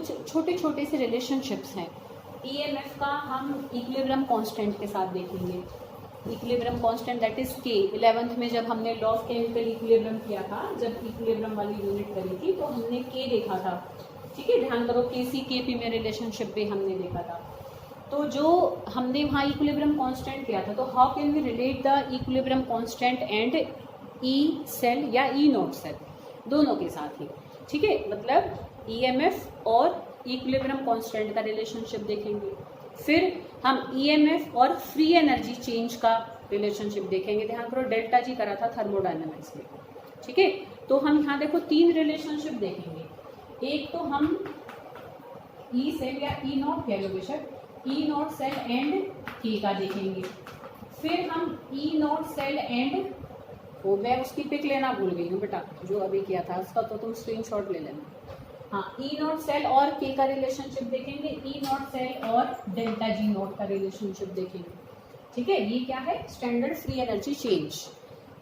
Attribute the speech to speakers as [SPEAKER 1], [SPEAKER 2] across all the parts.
[SPEAKER 1] कुछ छोटे छोटे से रिलेशनशिप्स हैं। ईएमएफ का हम इक्विलिब्रियम कांस्टेंट के साथ देखेंगे। इक्विलिब्रियम कांस्टेंट दैट इज के। 11th में जब हमने लॉ ऑफ केमिकल इक्विलिब्रियम किया था, जब इक्विलिब्रियम वाली यूनिट करी थी, तो हमने के देखा था। ठीक है, ध्यान करो, के सी के पी में रिलेशनशिप भी हमने देखा था। तो जो हमने वहाँ इक्विलिब्रियम कांस्टेंट किया था, तो how can we relate the equilibrium constant and E cell या ई नॉट सेल, दोनों के साथ ही। ठीक है, मतलब ईएमएफ और इक्विलिब्रियम कांस्टेंट का रिलेशनशिप देखेंगे। फिर हम ईएमएफ और फ्री एनर्जी चेंज का रिलेशनशिप देखेंगे। ध्यान करो, डेल्टा जी करा था थर्मोडायनामिक्स में। ठीक है, तो हम यहाँ देखो 3 रिलेशनशिप देखेंगे। एक तो हम ई सेल या ई नॉट कह लो बेशक, ई नॉट सेल एंड के का देखेंगे। फिर हम ई नॉट सेल एंड, वो मैं उसकी पिक लेना भूल गई हूँ बेटा, जो अभी किया था उसका तो तुम स्क्रीनशॉट ले लेना। हाँ, ई नॉट सेल और के का रिलेशनशिप देखेंगे, ई नॉट सेल और डेल्टा जी नॉट का रिलेशनशिप देखेंगे। ठीक है, ये क्या है, स्टैंडर्ड फ्री एनर्जी चेंज।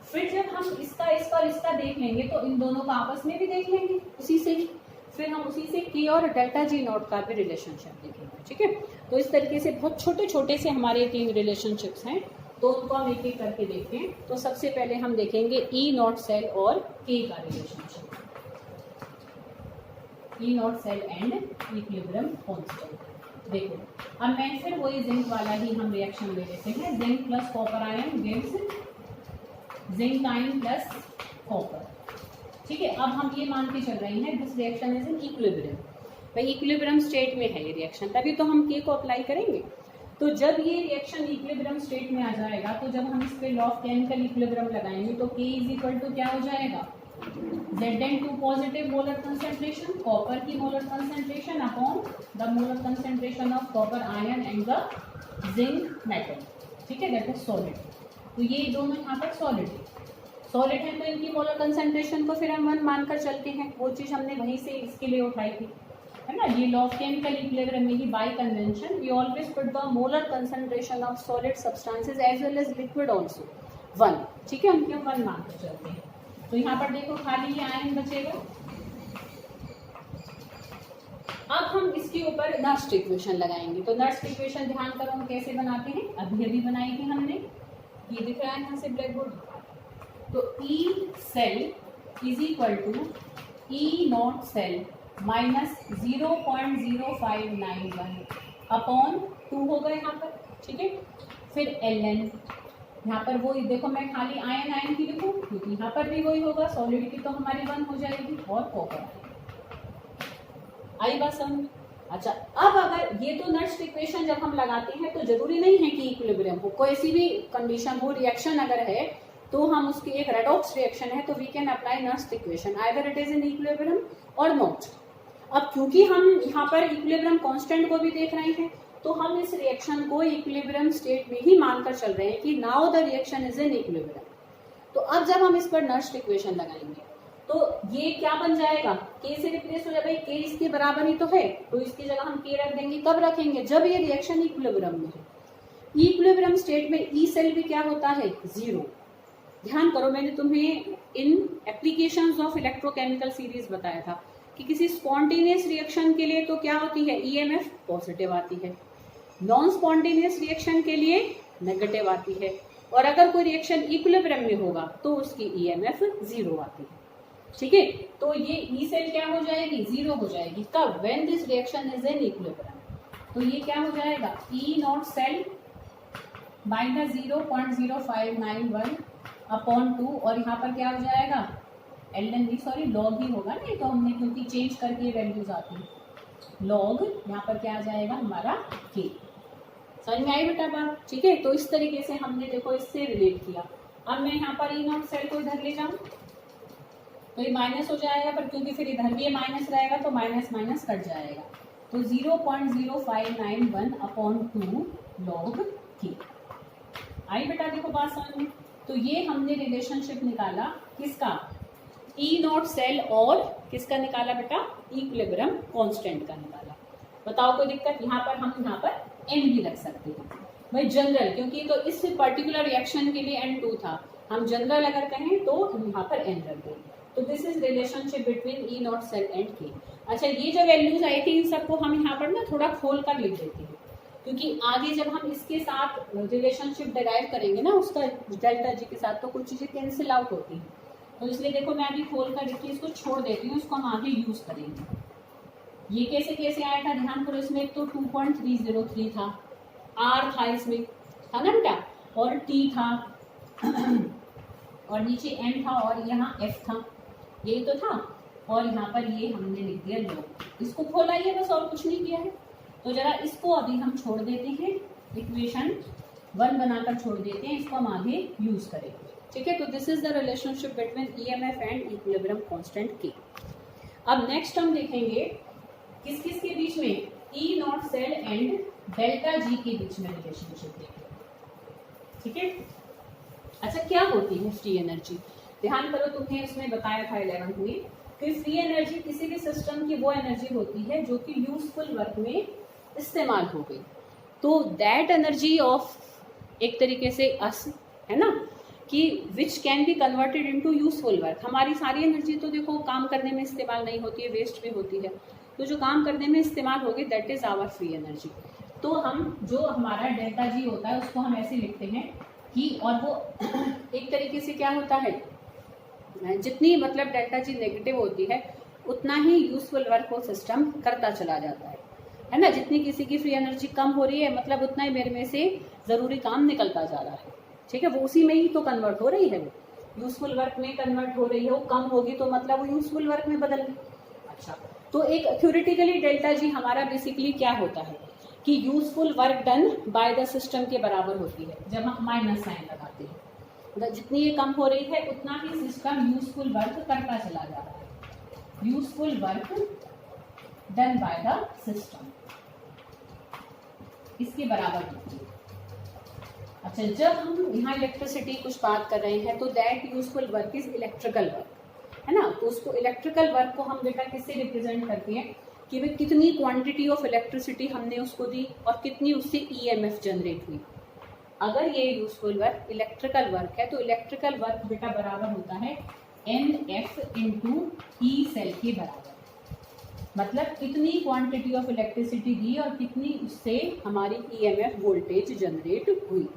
[SPEAKER 1] फिर जब हम इसका और इसका देख लेंगे तो इन दोनों का आपस में भी देख लेंगे उसी से ही। फिर हम उसी से के और डेल्टा जी नॉट का भी रिलेशनशिप देखेंगे। ठीक है, तो इस तरीके से बहुत छोटे छोटे से हमारे 3 रिलेशनशिप्स हैं, तो उनको हम एक एक करके देखते हैं। तो सबसे पहले हम देखेंगे ई नॉट सेल और के का relationship, E naught cell and equilibrium constant. देखो, अब मैं फिर वही जिंक वाला ही हम रिएक्शन ले लेते हैं। Zinc plus copper ion gives zinc ion plus copper. ठीक है, अब हम ये मान के चल रहे हैं this reaction is in equilibrium. भाई इक्विलिब्रियम स्टेट में है ये रिएक्शन, तभी तो हम के को अप्लाई करेंगे। तो जब ये रिएक्शन इक्विलिब्रियम स्टेट में आ जाएगा, तो जब हम इस पे लॉ ऑफ केमिकल इक्विलिब्रियम लगाएंगे तो के इज इक्वल टू क्या हो जाएगा, Zn2 positive molar concentration, copper की molar concentration upon the molar concentration of copper ion and the zinc metal. ठीक है, दैट इज सॉलिड। तो ये दोनों यहाँ पर सॉलिड है, तो इनकी मोलर कंसेंट्रेशन को फिर हम 1 मानकर चलते हैं। वो चीज़ हमने वहीं से इसके लिए उठाई थी, है ना। ये लॉ ऑफ केमिकल इक्विलिब्रियम में ही by convention we always put the molar concentration of solid substances as well as liquid also 1। ठीक है, उनके हम 1 मानकर चलते हैं। तो यहाँ पर देखो खाली ये आयन बचेगा। अब हम इसके ऊपर नर्स्ट इक्वेशन लगाएंगे। तो नर्स्ट इक्वेशन ध्यान करो हम कैसे बनाते हैं, अभी बनाई थी हमने, ये दिख रहा है यहाँ से ब्लैक बोर्ड। तो E cell is equal to E naught cell minus 0.0591 upon 2 होगा यहाँ पर। ठीक है, फिर एल एन, यहाँ पर वही देखो, मैं खाली आयन की लिखूँ क्योंकि यहाँ पर भी वही होगा, सॉलिड की तो हमारी 1 हो जाएगी और कॉपर आई बात समझ। अच्छा, अब अगर ये तो नर्स्ट इक्वेशन जब हम लगाते हैं तो जरूरी नहीं है कि इक्विलिब्रियम हो, कोई सी भी कंडीशन हो, रिएक्शन अगर है तो हम उसकी एक रेडॉक्स रिएक्शन है तो we can apply Nernst equation either it is in equilibrium और नॉट। अब क्योंकि हम यहाँ पर इक्विलिब्रियम कांस्टेंट को भी देख रहे हैं तो हम इस रिएक्शन को इक्विलिब्रियम स्टेट में ही मानकर चल रहे हैं कि now the reaction is in equilibrium. तो अब जब हम इस पर नर्स्ट इक्वेशन लगाएंगे तो ये क्या बन जाएगा, के से रिप्लेस हो जाएगा। के इसके बराबर ही तो है, तो इसकी जगह हम के रख देंगे। कब रखेंगे, जब ये रिएक्शन इक्विलिब्रियम में है। इक्विलिब्रियम स्टेट में ई सेल भी क्या होता है, 0। ध्यान करो, मैंने तुम्हें इन एप्लीकेशंस ऑफ इलेक्ट्रोकेमिकल सीरीज बताया था कि किसी स्पॉन्टेनियस रिएक्शन के लिए तो क्या होती है, ईएमएफ पॉजिटिव आती है, नॉन स्पॉन्टेनियस रिएक्शन के लिए नेगेटिव आती है, और अगर कोई रिएक्शन इक्विलिब्रियम में होगा तो उसकी ईएमएफ 0 आती है। ठीक है, तो ये ई सेल क्या हो जाएगी, 0 हो जाएगी। कब, when this reaction is in equilibrium. तो ये क्या हो जाएगा, E naught cell minus 0.0591 upon 2, और यहाँ पर क्या हो जाएगा, L N B, sorry log ही होगा नहीं, तो हमने क्योंकि चेंज करके वैल्यूज आती है, लॉग यहाँ पर क्या आ जाएगा हमारा के। समझ में आई बेटा बात। ठीक है, तो इस तरीके से हमने देखो इससे रिलेट किया। अब मैं यहाँ पर ई नॉट सेल को इधर ले जाऊँ तो ये माइनस हो जाएगा, पर क्योंकि फिर इधर भी ये माइनस रहेगा तो माइनस माइनस कट जाएगा। तो 0.0591 अपॉन 2 लॉग के। आई बेटा देखो बात समझ में। तो ये हमने रिलेशनशिप निकाला किसका, ई नॉट सेल और किसका निकाला बेटा, इक्विलिब्रियम कांस्टेंट का निकाला। बताओ कोई दिक्कत, यहाँ पर हम यहाँ पर एन भी रख सकते हैं भाई जनरल, क्योंकि तो इस पर्टिकुलर रिएक्शन के लिए N2 था, हम जनरल अगर कहें तो हम यहाँ पर एन रख दें। तो this is relationship between E naught cell and K. अच्छा, ये जो वैल्यूज आई थी इन सबको हम यहाँ पर ना थोड़ा खोल कर लिख देते हैं, क्योंकि आगे जब हम इसके साथ रिलेशनशिप डिराइव करेंगे ना उसका डेल्टा जी के साथ, तो कुछ चीजें कैंसिल आउट होती हैं। तो इसलिए देखो मैं अभी खोल कर लिख के इसको छोड़ देती हूँ, इसको हम आगे यूज करेंगे। ये कैसे कैसे आया था ध्यान करो, इसमें एक तो 2.303 था, आर था इसमें, था ना बेटा, और टी था और नीचे एन था और यहाँ एफ था, यही तो था। और यहाँ पर ये हमने लिख दिया लॉग, इसको खोला ही है बस और कुछ नहीं किया है। तो जरा इसको अभी हम छोड़ देते हैं, इक्वेशन 1 बनाकर छोड़ देते हैं, इसको हम आगे यूज करेंगे। ठीक है, तो this is the relationship between EMF and equilibrium constant के। अब नेक्स्ट हम देखेंगे किस किस के बीच में, E naught cell and delta G के बीच में रिलेशनशिप देखेंगे। ठीक है, अच्छा क्या होती है फ्री एनर्जी? ध्यान करो, तुम्हें इसमें बताया था 11th में कि फ्री एनर्जी किसी भी सिस्टम की वो एनर्जी होती है जो कि यूजफुल वर्क में इस्तेमाल हो गई। तो दैट एनर्जी ऑफ, एक तरीके से अस, है ना, कि which can be converted into useful work. हमारी सारी एनर्जी तो देखो काम करने में इस्तेमाल नहीं होती है, वेस्ट भी होती है। तो जो काम करने में इस्तेमाल होगी that is our free energy. तो हम जो हमारा डेल्टा जी होता है उसको हम ऐसे लिखते हैं कि, और वो एक तरीके से क्या होता है, जितनी मतलब डेल्टा जी नेगेटिव होती है उतना ही यूजफुल वर्क वो सिस्टम करता चला जाता है ना। जितनी किसी की फ्री एनर्जी कम हो रही है मतलब उतना ही मेरे में से जरूरी काम निकलता जा रहा है। ठीक है, वो उसी में ही तो कन्वर्ट हो रही है, वो यूजफुल वर्क में कन्वर्ट हो रही है। वो कम होगी तो मतलब वो यूजफुल वर्क में बदल गई। अच्छा, तो एक थ्योरेटिकली डेल्टा जी हमारा बेसिकली क्या होता है कि useful work done by the system के बराबर होती है। जब हम माइनस साइन लगाते हैं, जितनी ये कम हो रही है उतना ही सिस्टम यूजफुल वर्क करता चला जा रहा है। Useful work done by the system इसके बराबर होती है। अच्छा, जब हम यहाँ इलेक्ट्रिसिटी कुछ बात कर रहे हैं तो that useful work is electrical work, है ना। तो उसको इलेक्ट्रिकल वर्क को हम बेटा किससे रिप्रेजेंट करते हैं कि वे कितनी क्वांटिटी ऑफ इलेक्ट्रिसिटी हमने उसको दी और कितनी उससे ईएमएफ जनरेट हुई। अगर ये यूजफुल वर्क इलेक्ट्रिकल वर्क है तो इलेक्ट्रिकल वर्क बेटा बराबर होता है NF इंटू ई सेल के बराबर। मतलब कितनी क्वांटिटी ऑफ इलेक्ट्रिसिटी दी और कितनी उससे हमारी ईएमएफ वोल्टेज जनरेट हुई।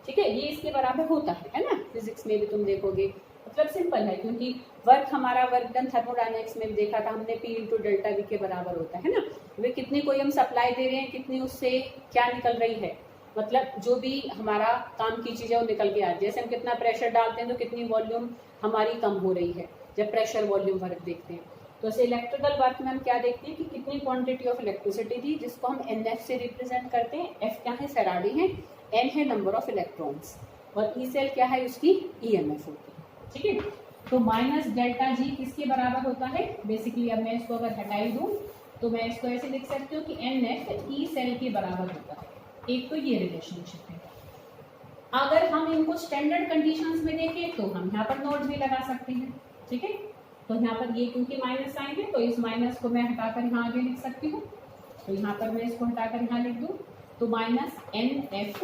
[SPEAKER 1] ठीक है, ये इसके बराबर होता है ना। फिजिक्स में भी तुम देखोगे, मतलब सिंपल है, क्योंकि वर्क हमारा वर्क डन थर्मोडायनेमिक्स में भी देखा था हमने, P इंटू डेल्टा वी के बराबर होता है ना। वे कितनी कोई हम सप्लाई दे रहे हैं, कितनी उससे क्या निकल रही है, मतलब जो भी हमारा काम की चीज़ है वो निकल के आ रही है। जैसे हम कितना प्रेशर डालते हैं तो कितनी वॉल्यूम हमारी कम हो रही है, जब प्रेशर वॉल्यूम वर्क देखते हैं। तो ऐसे इलेक्ट्रिकल वर्क में हम क्या देखते हैं कि कितनी क्वांटिटी ऑफ इलेक्ट्रिसिटी दी, जिसको हम NF से रिप्रेजेंट करते हैं। F क्या है, फैराडे है, N है नंबर ऑफ इलेक्ट्रॉन्स, और ई सेल क्या है, उसकी ईएमएफ होती है। ठीक है, तो माइनस डेल्टा जी किसके बराबर होता है बेसिकली। अब मैं इसको अगर हटाई दूँ तो मैं इसको ऐसे लिख सकती हूँ कि NF ई सेल के बराबर होता है। एक तो ये रिलेशनशिप है। अगर हम इनको स्टैंडर्ड कंडीशंस में देखें तो हम यहाँ पर नोट भी लगा सकते हैं। ठीक है, तो यहाँ पर ये क्योंकि माइनस साइन है तो इस माइनस को मैं हटाकर यहाँ आगे लिख सकती हूँ। तो यहाँ पर मैं इसको हटाकर यहाँ लिख दूँ तो minus NF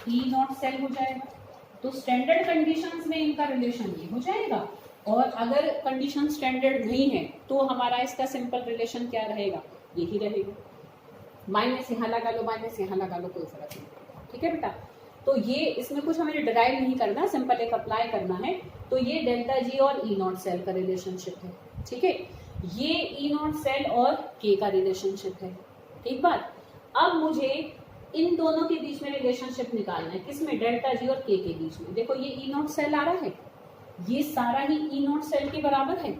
[SPEAKER 1] E naught cell हो जाएगा। तो स्टैंडर्ड कंडीशंस में इनका रिलेशन ये हो जाएगा, और अगर कंडीशन स्टैंडर्ड नहीं है तो हमारा इसका सिंपल रिलेशन क्या रहेगा, यही रहेगा। माइनस यहाँ लगा लो, माइनस यहाँ लगा लो, कोई फर्क नहीं। ठीक है बेटा, तो ये इसमें कुछ हमें डिराइव नहीं करना, सिंपल एक अप्लाई करना है। तो ये डेल्टा जी और ई नॉट सेल का रिलेशनशिप है। ठीक है, ये ई नॉट सेल और के का रिलेशनशिप है। ठीक बात। अब मुझे इन दोनों के बीच में रिलेशनशिप निकालना है, किसमें, डेल्टा जी और के बीच में। देखो ये ई नॉट सेल आ रहा है, ये सारा ही ई नॉट सेल के बराबर है।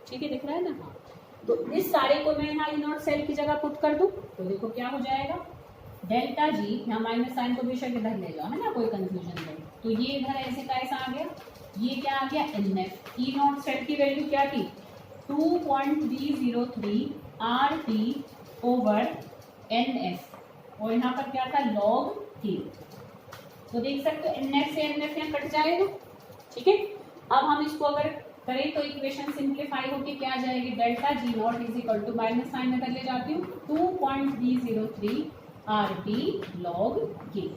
[SPEAKER 1] ठीक है, दिख रहा है ना। हाँ, तो इस सारे को मैं यहाँ ई नॉट सेल की जगह पुट कर दूं तो देखो क्या हो जाएगा, डेल्टा जी, यहाँ माइनस साइन को बेशक इधर ले जाओ, है ना, कोई कंफ्यूजन नहीं। तो ये इधर ऐसे का ऐसा आ गया, ये क्या आ गया, NF। ई नॉट सेल की वैल्यू क्या थी, 2.303 RT ओवर NF, और यहाँ पर क्या था, log K। तो देख सकते हो NF से NF यहाँ कट जाएगा। ठीक है, अब हम इसको अगर करें तो इक्वेशन सिंप्लीफाई होके क्या आ जाएगी, delta G naught is equal to, minus sign में कर ले जाती हूँ, 2.303 RT log K।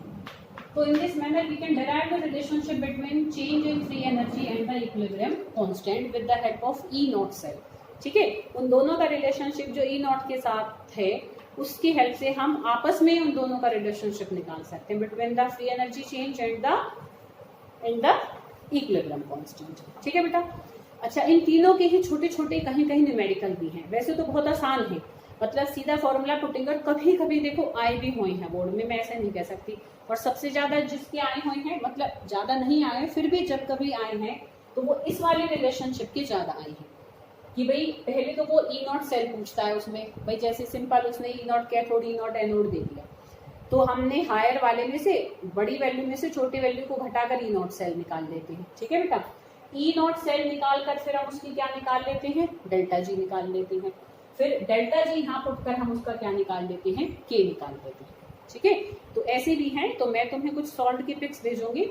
[SPEAKER 1] तो in this manner we can derive the relationship between change in free energy and the equilibrium constant with the help of E naught cell. ठीक है, उन दोनों का रिलेशनशिप जो ई नॉट के साथ है उसकी हेल्प से हम आपस में उन दोनों का रिलेशनशिप निकाल सकते हैं between the free energy change and the equilibrium constant. ठीक है बेटा। अच्छा, इन तीनों के ही छोटे छोटे कहीं कहीं न्यूमेरिकल भी हैं, वैसे तो बहुत आसान है, मतलब सीधा फॉर्मूला पुटिंग, और कभी कभी देखो आए भी हुए हैं बोर्ड में, मैं ऐसा नहीं कह सकती। और सबसे ज्यादा जिसके आए हुए हैं, मतलब ज्यादा नहीं आए फिर भी जब कभी आए हैं तो वो इस वाले रिलेशनशिप के ज्यादा आए हैं कि भाई पहले तो वो ई नॉट सेल पूछता है उसमें, भाई जैसे सिंपल उसने E naught cathode E naught anode दे दिया, तो हमने हायर वाले में से बड़ी वैल्यू में से छोटी वैल्यू को घटाकर ई नॉट सेल निकाल लेते हैं। ठीक है बेटा। ई नॉट सेल निकाल कर फिर हम उसकी क्या निकाल लेते हैं, डेल्टा जी निकाल लेते हैं, फिर डेल्टा जी यहाँ पुट कर हम उसका क्या निकाल लेते हैं, के निकाल लेते हैं। ठीक है, तो ऐसे भी हैं। तो मैं तुम्हें कुछ सॉल्व की पिक्स भेजूंगी,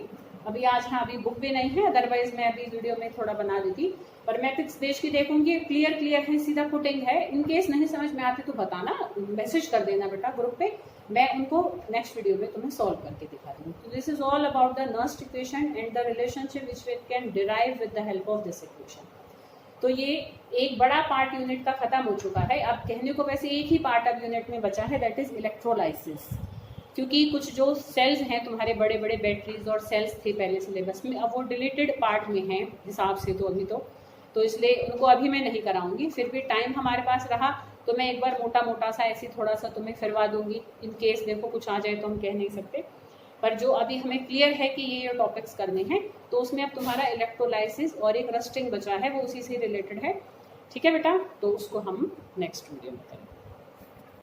[SPEAKER 1] अभी आज हाँ अभी बुक भी नहीं है, अदरवाइज मैं अभी वीडियो में थोड़ा बना देती, पर मैं पिक्स भेज के देखूंगी क्लियर है, सीधा पुटिंग है। इन केस नहीं समझ में आती तो बताना, मैसेज कर देना बेटा ग्रुप पे, मैं उनको नेक्स्ट वीडियो में तुम्हें सॉल्व करके दिखा दूंगी। तो this is all about the Nernst equation and the relationship which we can derive with the help of this equation. तो ये एक बड़ा पार्ट यूनिट का खत्म हो चुका है। अब कहने को वैसे एक ही पार्ट अब यूनिट में बचा है, दैट इज इलेक्ट्रोलाइसिस, क्योंकि कुछ जो सेल्स हैं तुम्हारे बड़े बड़े बैटरीज और सेल्स थे पहले सिलेबस में, अब वो डिलीटेड पार्ट में हैं हिसाब से तो अभी तो इसलिए उनको अभी मैं नहीं कराऊंगी। फिर भी टाइम हमारे पास रहा तो मैं एक बार मोटा मोटा सा ऐसे थोड़ा सा तुम्हें फिरवा दूंगी, इन केस देखो कुछ आ जाए तो हम कह नहीं सकते, पर जो अभी हमें क्लियर है कि ये टॉपिक्स करने हैं, तो उसमें अब तुम्हारा इलेक्ट्रोलाइसिस और एक रस्टिंग बचा है, वो उसी से रिलेटेड है। ठीक है बेटा, तो उसको हम नेक्स्ट वीडियो में करेंगे।